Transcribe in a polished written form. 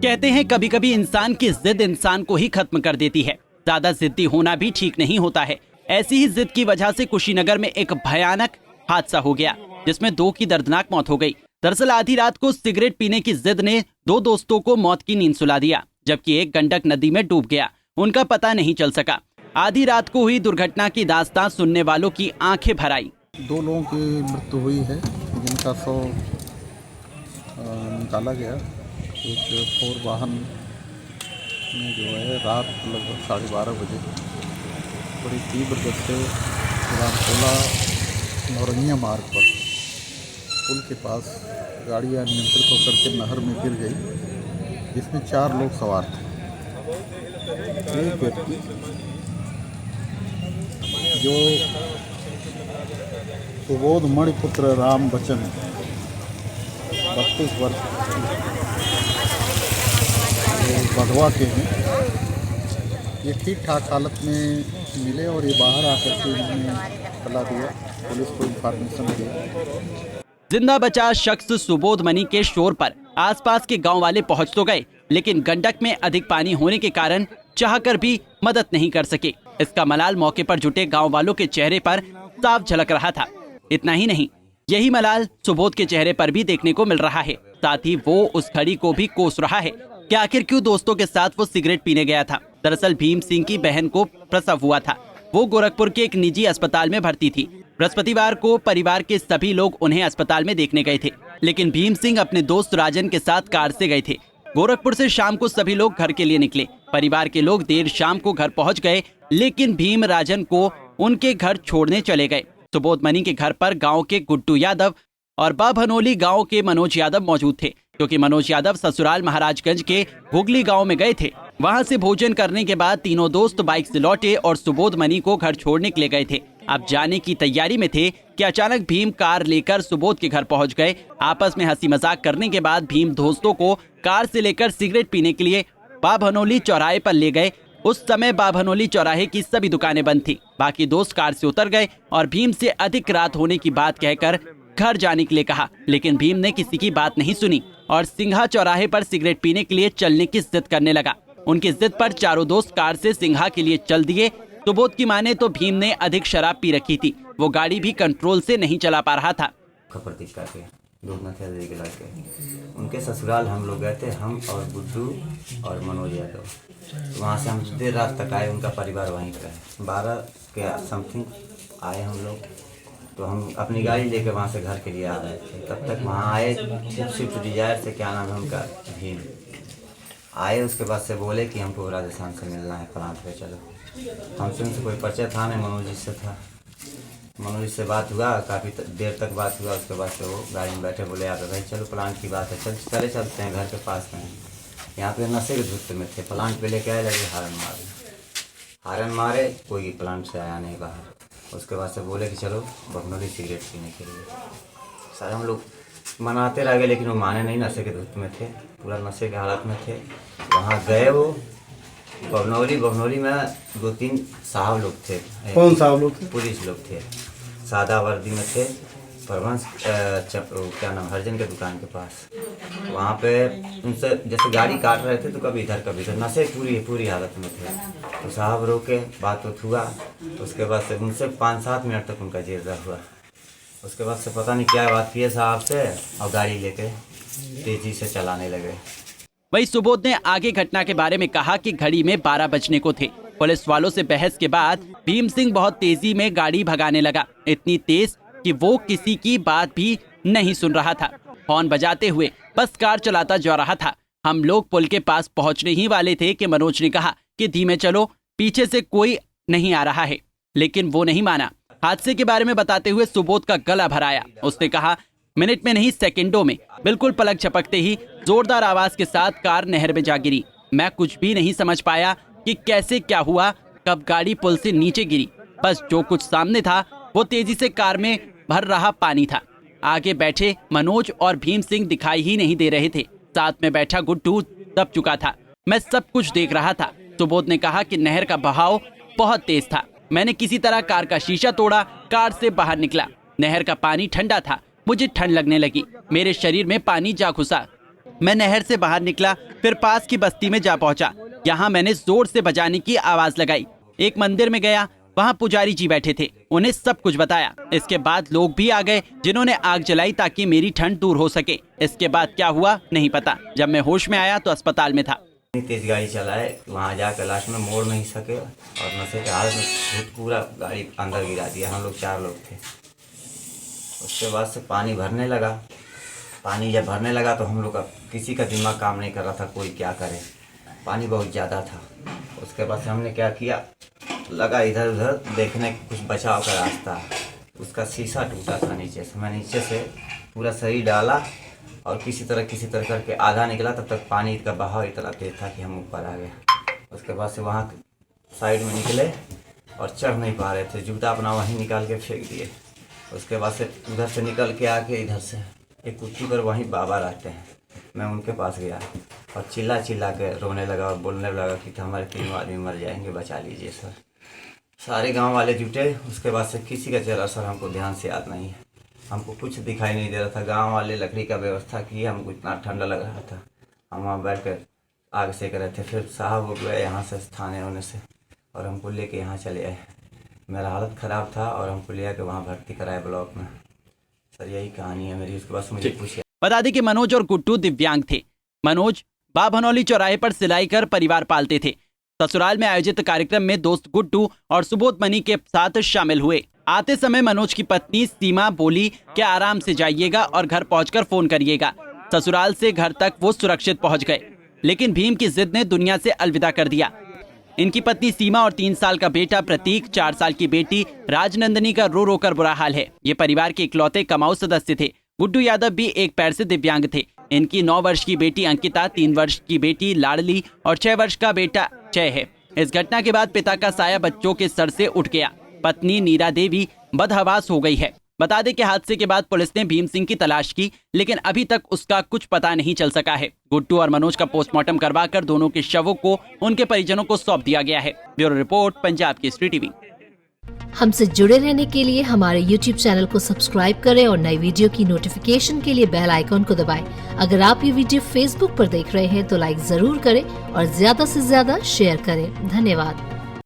कहते हैं कभी कभी इंसान की जिद इंसान को ही खत्म कर देती है। ज्यादा जिद्दी होना भी ठीक नहीं होता है। ऐसी ही जिद की वजह से कुशीनगर में एक भयानक हादसा हो गया, जिसमें 2 की दर्दनाक मौत हो गई। दरअसल आधी रात को सिगरेट पीने की जिद ने 2 दोस्तों को मौत की नींद सुला दिया, जबकि एक गंडक नदी में डूब गया। उनका पता नहीं चल सका। आधी रात को हुई दुर्घटना की दास्तां सुनने वालों की आंखें भर आई। 2 लोगों की मृत्यु हुई है, जिनका शव निकाला गया। एक 4 वाहन में जो है रात लगभग 12:30 बजे बड़ी तीव्र गति से रामकोला नौरंगिया मार्ग पर पुल के पास गाड़ी अनियंत्रित होकर के नहर में गिर गई, जिसमें 4 लोग सवार थे। एक व्यक्ति जो सुबोध मणिपुत्र राम बच्चन 32 वर्ष बधवा के हैं, ये ठीक ठाक हालत में मिले और ये बाहर आकर के इन्होंने बता दिया, पुलिस को इंफॉर्मेशन दिया। जिंदा बचा शख्स सुबोध मनी के शोर पर आसपास के गांव वाले पहुंच तो गए, लेकिन गंडक में अधिक पानी होने के कारण चाहकर भी मदद नहीं कर सके। इसका मलाल मौके पर जुटे गांव वालों के चेहरे पर साफ झलक रहा था। इतना ही नहीं, यही मलाल सुबोध के चेहरे पर भी देखने को मिल रहा है। साथ ही वो उस घड़ी को भी कोस रहा है कि आखिर क्यों दोस्तों के साथ वो सिगरेट पीने गया था। दरअसल भीम सिंह की बहन को प्रसव हुआ था। वो गोरखपुर के एक निजी अस्पताल में भर्ती थी। बृहस्पतिवार को परिवार के सभी लोग उन्हें अस्पताल में देखने गए थे, लेकिन भीम सिंह अपने दोस्त राजन के साथ कार से गए थे। गोरखपुर से शाम को सभी लोग घर के लिए निकले। परिवार के लोग देर शाम को घर पहुंच गए, लेकिन भीम राजन को उनके घर छोड़ने चले गए। सुबोध मनी के घर पर गांव के गुड्डू यादव और बाभनोली गांव के मनोज यादव मौजूद थे, क्योंकि मनोज यादव ससुराल महाराजगंज के घुगली गांव में गए थे। वहां से भोजन करने के बाद तीनों दोस्त बाइक से लौटे और सुबोध मनी को घर छोड़ने के लिए गए थे। अब जाने की तैयारी में थे कि अचानक भीम कार लेकर सुबोध के घर पहुंच गए। आपस में हंसी मजाक करने के बाद भीम दोस्तों को कार से लेकर सिगरेट पीने के लिए बाभनोली चौराहे पर ले गए। उस समय बाभनोली चौराहे की सभी दुकानें बंद थी। बाकी दोस्त कार से उतर गए और भीम से अधिक रात होने की बात कहकर घर जाने के लिए कहा, लेकिन भीम ने किसी की बात नहीं सुनी और सिंघा चौराहे पर सिगरेट पीने के लिए चलने की जिद करने लगा। उनकी जिद पर चारों दोस्त कार से सिंघा के लिए चल दिए। सुबोध की माने तो भीम ने अधिक शराब पी रखी थी। वो गाड़ी भी कंट्रोल से नहीं चला पा रहा था। उनके ससुराल हम लोग गए थे, हम और गुड्डू और मनोज यादव। वहाँ से हम देर रात तक आए, उनका परिवार वहीं का है। 12 के समथिंग आए हम लोग, तो हम अपनी गाड़ी लेकर वहाँ से घर के लिए आ रहे थे। तब तक वहाँ आए स्विफ्ट डिजायर से, क्या नाम है उनका, भीम आए। उसके बाद से बोले कि हमको राजस्थान से मिलना है, प्लांट पे चलो। हमसे उनसे कोई परिचय था नहीं, मनोज जी से था। मनोज जी से बात हुआ, काफ़ी देर तक बात हुआ। उसके बाद से वो गाड़ी में बैठे, बोले आप भाई चलो प्लांट की बात है, चलते हैं, घर के पास में। यहाँ पे नशे के धुत में थे। प्लांट पे लेके आए, लगे हारन मारे, कोई प्लांट से आया नहीं बाहर। उसके बाद से बोले कि चलो बखनोली सिगरेट पीने के लिए। सारे हम लोग मनाते रह गए, लेकिन वो माने नहीं, नशे के धुत में थे, पूरा नशे के हालत में थे। वहाँ गए वो बखनौली में 2-3 साहब लोग थे। कौन साहब लोग थे? पुलिस लोग थे, सादा वर्दी में थे। परवंश क्या नाम, हरजन के दुकान के पास। वहाँ पे उनसे जैसे गाड़ी काट रहे थे, तो कभी इधर कभी इधर, नशे पूरी हालत में थे। तो साहब रोके, बात हुआ। उसके बाद से उनसे 5-7 मिनट तक उनका जेजा हुआ। उसके बाद से पता नहीं क्या बात की है साहब से, और गाड़ी लेके तेजी से चलाने लगे। वही सुबोध ने आगे घटना के बारे में कहा कि घड़ी में 12 बजने को थे। पुलिस वालों से बहस के बाद भीम सिंह बहुत तेजी में गाड़ी भगाने लगा, इतनी तेज कि वो किसी की बात भी नहीं सुन रहा था। हॉर्न बजाते हुए बस कार चलाता जा रहा था। हम लोग पुल के पास पहुंचने ही वाले थे कि मनोज ने कहा कि धीमे चलो, पीछे से कोई नहीं आ रहा है, लेकिन वो नहीं माना। हादसे के बारे में बताते हुए सुबोध का गला भर आया। उसने कहा मिनट में नहीं सेकंडों में, बिल्कुल पलक झपकते ही जोरदार आवाज के साथ कार नहर में जा गिरी। मैं कुछ भी नहीं समझ पाया कि कैसे क्या हुआ, कब गाड़ी पुल से नीचे गिरी। बस जो कुछ सामने था वो तेजी से कार में भर रहा पानी था। आगे बैठे मनोज और भीम सिंह दिखाई ही नहीं दे रहे थे। साथ में बैठा गुड्डू दब चुका था। मैं सब कुछ देख रहा था। सुबोध ने कहा कि नहर का बहाव बहुत तेज था। मैंने किसी तरह कार का शीशा तोड़ा, कार से बाहर निकला। नहर का पानी ठंडा था, मुझे ठंड लगने लगी, मेरे शरीर में पानी जा घुसा। मैं नहर से बाहर निकला, फिर पास की बस्ती में जा पहुंचा। यहाँ मैंने जोर से बजाने की आवाज लगाई। एक मंदिर में गया, वहाँ पुजारी जी बैठे थे, उन्हें सब कुछ बताया। इसके बाद लोग भी आ गए जिन्होंने आग जलाई ताकि मेरी ठंड दूर हो सके। इसके बाद क्या हुआ नहीं पता। जब मैं होश में आया तो अस्पताल में था। तेज गाड़ी चलाए, वहाँ जाकर लास्ट में मोड़ नहीं सके और नशे के हालत में पूरा गाड़ी अंदर गिरा दिया। हम लोग 4 लोग थे। उसके बाद से पानी भरने लगा। पानी जब भरने लगा तो हम लोग का किसी का दिमाग काम नहीं कर रहा था, कोई क्या करे, पानी बहुत ज़्यादा था। उसके बाद से हमने क्या किया, लगा इधर उधर देखने कुछ बचाव का रास्ता। उसका शीशा टूटा था नीचे से, मैं नीचे से पूरा शरीर डाला और किसी तरह करके आधा निकला। तब तक पानी का बहाव इतना तेज था कि हम ऊपर आ गए। उसके बाद से वहाँ साइड में निकले और चढ़ नहीं पा रहे थे, जूता अपना वहीं निकाल के फेंक दिए। उसके बाद से उधर से निकल के आके इधर से एक कुर्सी पर वहीं बाबा रहते हैं, मैं उनके पास गया और चिल्ला के रोने लगा और बोलने लगा कि हमारे 3 आदमी मर जाएंगे, बचा लीजिए सर। सारे गांव वाले जुटे। उसके बाद से किसी का चेहरा सर हमको ध्यान से याद नहीं है, हमको कुछ दिखाई नहीं दे रहा था। गांव वाले लकड़ी का व्यवस्था किए, हमको इतना ठंडा लग रहा था, हम वहाँ बैठ कर आग सेक रहे थे। फिर साहब हो गए यहाँ से थाने होने से और हमको लेके यहाँ चले आए। मेरा हालत ख़राब था और हमको ले आके वहाँ भर्ती कराए ब्लॉक में। सर यही कहानी है मेरी। उसके बाद मुझे पूछे। बता दें कि मनोज और गुड्डू दिव्यांग थे। मनोज बाभनौली चौराहे पर सिलाई कर परिवार पालते थे। ससुराल में आयोजित कार्यक्रम में दोस्त गुड्डू और सुबोध मनी के साथ शामिल हुए। आते समय मनोज की पत्नी सीमा बोली कि आराम से जाइएगा और घर पहुंचकर फोन करिएगा। ससुराल से घर तक वो सुरक्षित पहुंच गए, लेकिन भीम की जिद ने दुनिया से अलविदा कर दिया। इनकी पत्नी सीमा और 3 साल का बेटा प्रतीक, 4 साल की बेटी राजनंदनी का रो रो कर बुरा हाल है। ये परिवार के इकलौते कमाऊ सदस्य थे। गुड्डू यादव भी एक पैर से दिव्यांग थे। इनकी 9 वर्ष की बेटी अंकिता, 3 वर्ष की बेटी लाडली और 6 वर्ष का बेटा जय है। इस घटना के बाद पिता का साया बच्चों के सर से उठ गया। पत्नी नीरा देवी बदहवास हो गई है। बता दें कि हादसे के बाद पुलिस ने भीम सिंह की तलाश की, लेकिन अभी तक उसका कुछ पता नहीं चल सका है। गुड्डू और मनोज का पोस्टमार्टम करवाकर दोनों के शवों को उनके परिजनों को सौंप दिया गया है। Bureau report, Punjab Kesari TV. हमसे जुड़े रहने के लिए हमारे YouTube चैनल को सब्सक्राइब करें और नई वीडियो की नोटिफिकेशन के लिए बेल आइकॉन को दबाएं। अगर आप ये वीडियो Facebook पर देख रहे हैं तो लाइक जरूर करें और ज्यादा से ज्यादा शेयर करें। धन्यवाद।